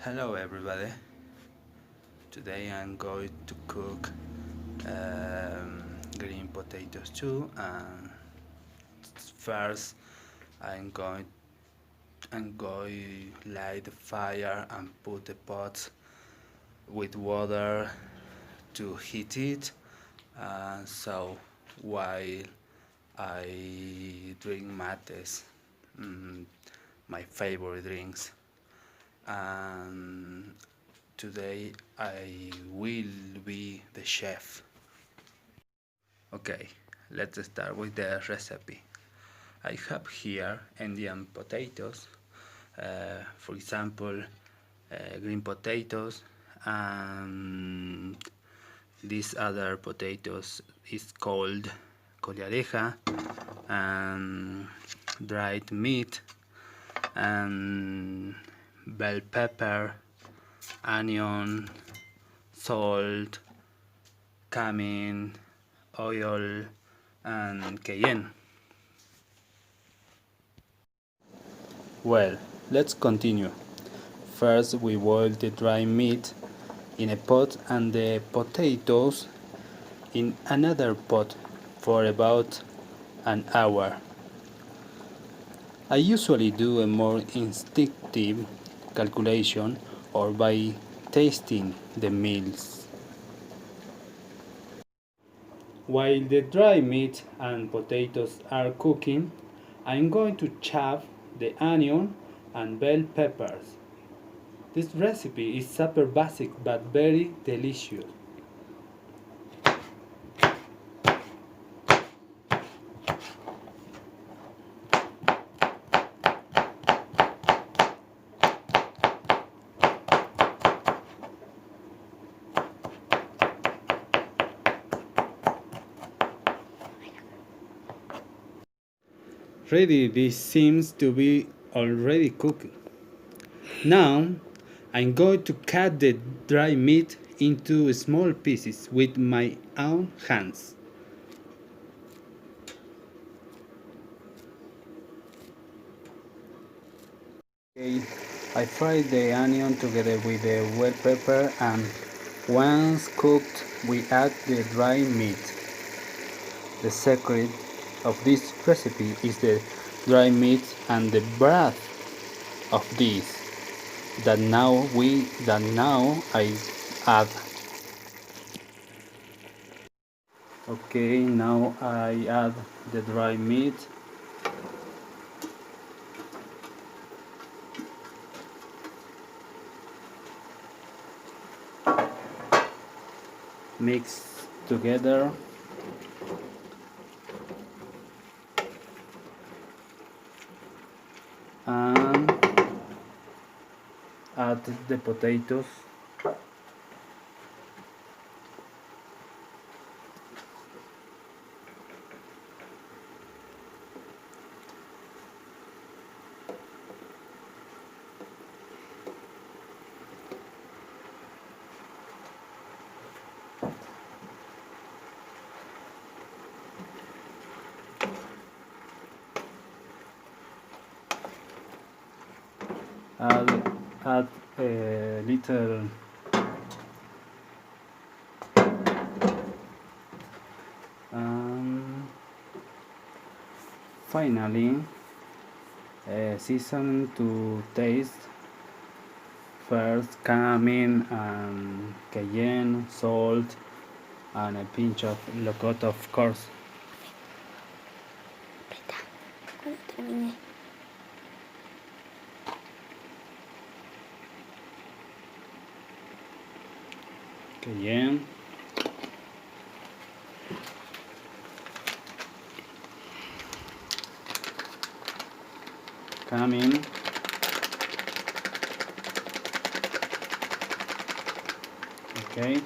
Hello everybody. Today I'm going to cook green potatoes too, and first I'm going light the fire and put the pot with water to heat it, so while I drink mates, mm, my favorite drinks, and today I will be the chef. Okay, let's start with the recipe. I have here Indian potatoes, for example, green potatoes, and these other potatoes is called collareja, and dried meat, and bell pepper, onion, salt, cumin, oil, and cayenne. Well, let's continue. First we boil the dry meat in a pot and the potatoes in another pot for about an hour. I usually do a more instinctive calculation or by tasting the meals. While the dry meat and potatoes are cooking, I'm going to chop the onion and bell peppers. This recipe is super basic but very delicious. Ready, this seems to be already cooked. Now I'm going to cut the dry meat into small pieces with my own hands. Okay, I fry the onion together with the bell pepper, and once cooked we add the dry meat. The secret of this recipe is the dry meat and the broth of this that now I add. Okay, now I add the dry meat. Mix together. And add the potatoes. Add a little finally season to taste. First cumin and cayenne, salt, and a pinch of locoto, of course. Cuando termine. Cayenne. Cumin. Okay.